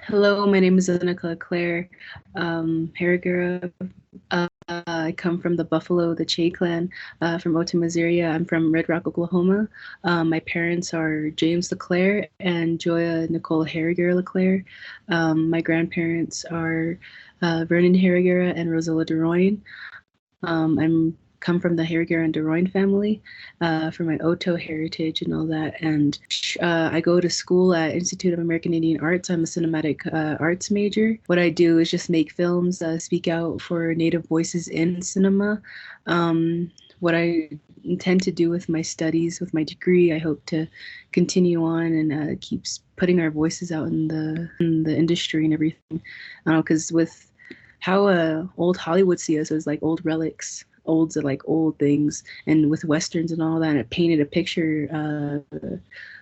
Hello, my name is Xeneca LeClair-Harragarra. I come from the Buffalo, the Che clan, from Otoe-Missouria. I'm from Red Rock, Oklahoma. My parents are James LeClair and Joya Nicole Harragarra LeClair. My grandparents are Vernon Harragarra and Rosella DeRoyne. I'm come from the Harragarra and DeRoyne family for my Otoe heritage and all that. And I go to school at Institute of American Indian Arts. I'm a cinematic arts major. What I do is just make films, speak out for Native voices in cinema. What I intend to do with my studies, with my degree, I hope to continue on and keep putting our voices out in the industry and everything. Because with how old Hollywood see us as like old relics, old to like old things, and with westerns and all that, and it painted a picture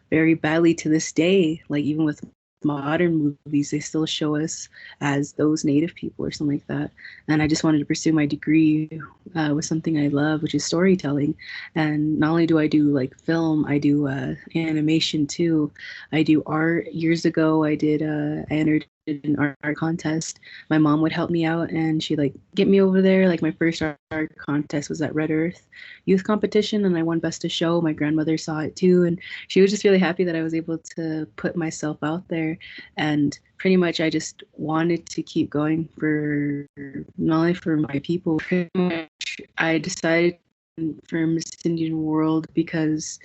very badly to this day. Like even with modern movies, they still show us as those native people or something like that. And I just wanted to pursue my degree with something I love, which is storytelling. And not only do I do like film, I do animation too. I do art. Years ago, I entered an art contest. My mom would help me out and she'd like get me over there. Like my first art contest was at Red Earth youth competition and I won best of show. My grandmother saw it too and she was just really happy that I was able to put myself out there. And pretty much I just wanted to keep going for not only for my people. Pretty much I decided for Miss Indian World because,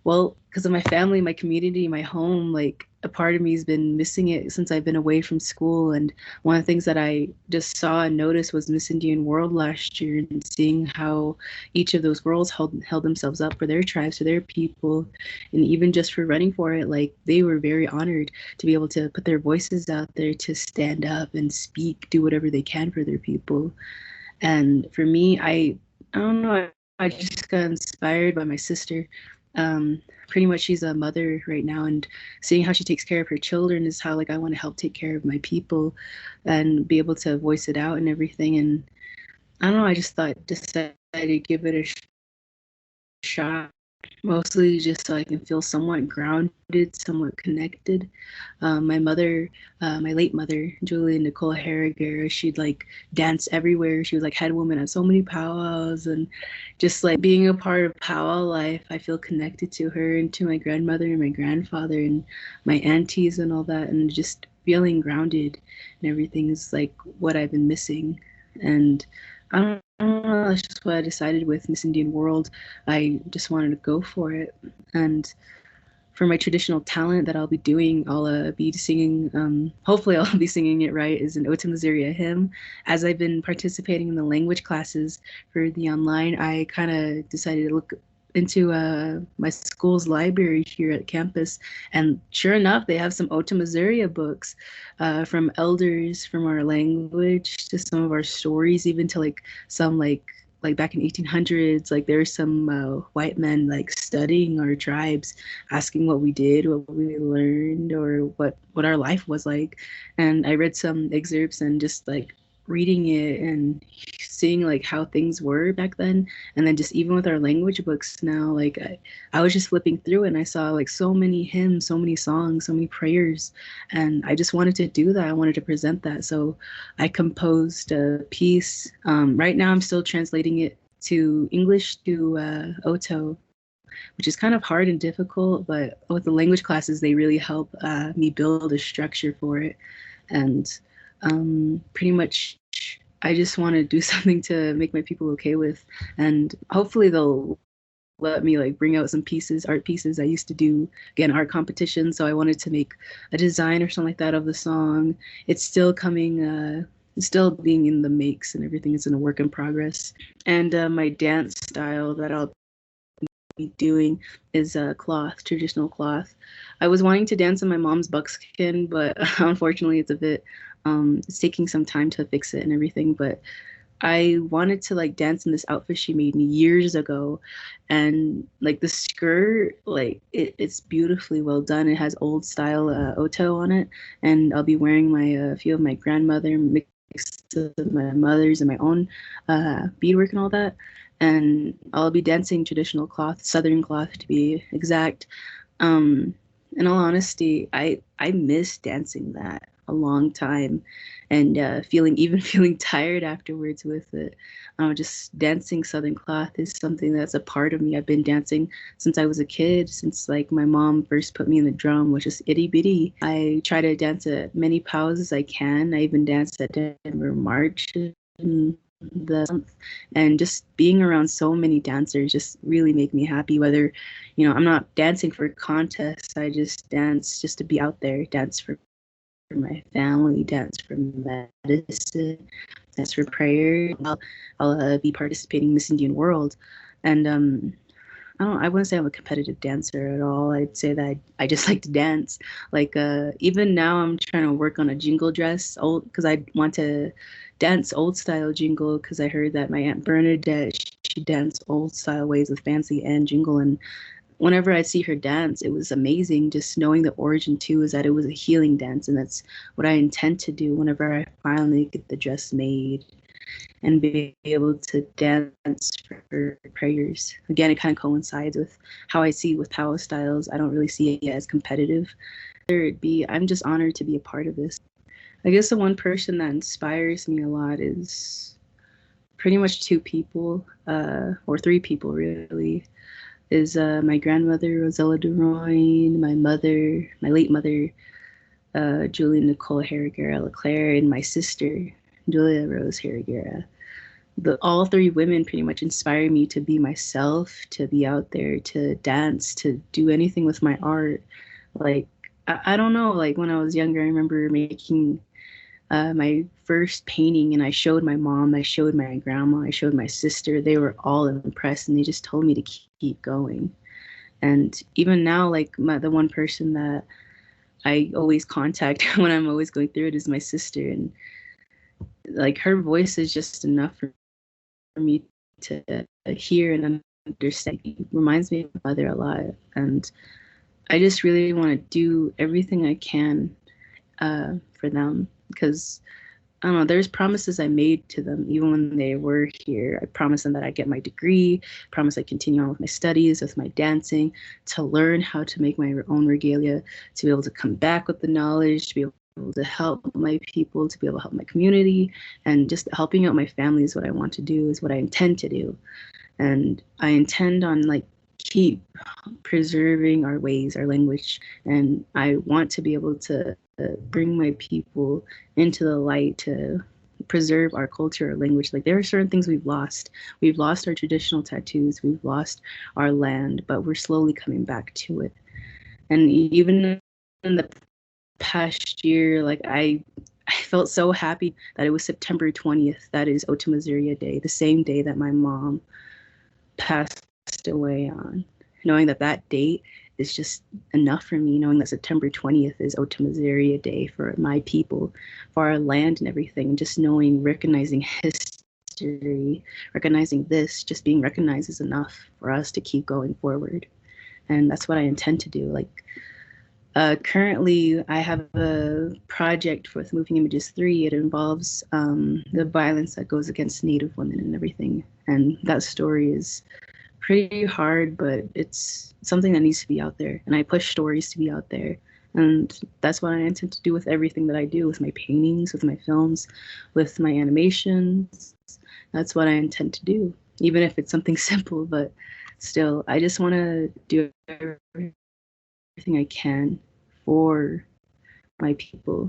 well, because of my family, my community, my home, like a part of me has been missing it since I've been away from school. And one of the things that I just saw and noticed was Miss Indian World last year and seeing how each of those girls held themselves up for their tribes, for their people. And even just for running for it, like they were very honored to be able to put their voices out there, to stand up and speak, do whatever they can for their people. And for me, I don't know, I just got inspired by my sister. Pretty much she's a mother right now, and seeing how she takes care of her children is how like I want to help take care of my people and be able to voice it out and everything. And I don't know, I just decided to give it a shot, mostly just so I can feel somewhat grounded, somewhat connected. My mother, my late mother, Julia Nicole Harragarra, she'd like dance everywhere. She was like head woman at so many powwows, and just like being a part of powwow life, I feel connected to her and to my grandmother and my grandfather and my aunties and all that, and just feeling grounded and everything is like what I've been missing. And I don't know, that's just what I decided with Miss Indian World. I just wanted to go for it. And for my traditional talent that I'll be doing, I'll be singing, hopefully I'll be singing it right, is an Otoe-Missouria hymn. As I've been participating in the language classes for the online, I kind of decided to look into my school's library here at campus. And sure enough, they have some Otoe-Missouria books from elders from our language to some of our stories, even to like some like back in 1800s, like there were some white men like studying our tribes, asking what we did, what we learned, or what our life was like. And I read some excerpts and just like reading it and seeing like how things were back then. And then just even with our language books now, like I was just flipping through and I saw like so many hymns, so many songs, so many prayers, and I just wanted to do that. I wanted to present that, so I composed a piece. Right now I'm still translating it to English to Otoe, which is kind of hard and difficult, but with the language classes they really help me build a structure for it. And pretty much I just want to do something to make my people okay with, and hopefully they'll let me like bring out some pieces, art pieces. I used to do again art competitions, so I wanted to make a design or something like that of the song. It's still coming, it's still being in the makes and everything is in a work in progress. And my dance style that I'll be doing is cloth, traditional cloth. I was wanting to dance in my mom's buckskin, but unfortunately it's a bit it's taking some time to fix it and everything. But I wanted to like dance in this outfit she made me years ago, and like the skirt, like it's beautifully well done. It has old style Otoe on it, and I'll be wearing my a few of my grandmother mixed with my mother's and my own beadwork and all that. And I'll be dancing traditional cloth, southern cloth to be exact. In all honesty, I miss dancing that. a long time, and feeling tired afterwards with it. Just dancing Southern cloth is something that's a part of me. I've been dancing since I was a kid, since like my mom first put me in the drum, which is itty bitty. I try to dance at many powwows as I can. I even danced at Denver March in the month, and just being around so many dancers just really make me happy. Whether, I'm not dancing for contests, I just dance just to be out there, dance for my family, dance for medicine, dance for prayer. I'll be participating in Miss Indian World, and I wouldn't say I'm a competitive dancer at all. I'd say that I just like to dance. Like even now, I'm trying to work on a jingle dress, old, because I want to dance old style jingle. Because I heard that my Aunt Bernadette, she danced old style ways with fancy and jingle, and whenever I see her dance, it was amazing. Just knowing the origin too is that it was a healing dance, and that's what I intend to do whenever I finally get the dress made and be able to dance for prayers. Again, it kind of coincides with how I see with Powwow styles. I don't really see it as competitive. I'm just honored to be a part of this. I guess the one person that inspires me a lot is pretty much two people, or three people really. Is my grandmother, Rosella DeRoyne, my mother, my late mother, Julie Nicole Harragarra LeClair, and my sister, Julia Rose Harragarra. All three women pretty much inspire me to be myself, to be out there, to dance, to do anything with my art. Like, I don't know, like when I was younger, I remember making my first painting, and I showed my mom, I showed my grandma, I showed my sister. They were all impressed, and they just told me to keep going. And even now, like the one person that I always contact when I'm always going through it is my sister, and like her voice is just enough for me to hear and understand. It reminds me of my mother a lot, and I just really want to do everything I can for them, because I don't know, there's promises I made to them even when they were here. I promised them that I'd get my degree, promised I'd continue on with my studies, with my dancing, to learn how to make my own regalia, to be able to come back with the knowledge, to be able to help my people, to be able to help my community, and just helping out my family is what I want to do, is what I intend to do. And I intend on like keep preserving our ways, our language, and I want to be able to bring my people into the light to preserve our culture, our language. Like there are certain things we've lost. We've lost our traditional tattoos, we've lost our land, but we're slowly coming back to it. And even in the past year, like I felt so happy that it was September 20th. That is Otoe-Missouria Day, the same day that my mom passed away on. Knowing that that date is just enough for me, knowing that September 20th is Otoe-Missouria Day for my people, for our land and everything, and just knowing, recognizing history, recognizing this, just being recognized is enough for us to keep going forward. And that's what I intend to do. Like currently, I have a project with Moving Images 3. It involves the violence that goes against Native women and everything. And that story is pretty hard, but it's something that needs to be out there. And I push stories to be out there. And that's what I intend to do with everything that I do, with my paintings, with my films, with my animations. That's what I intend to do, even if it's something simple, but still, I just want to do everything I can for my people.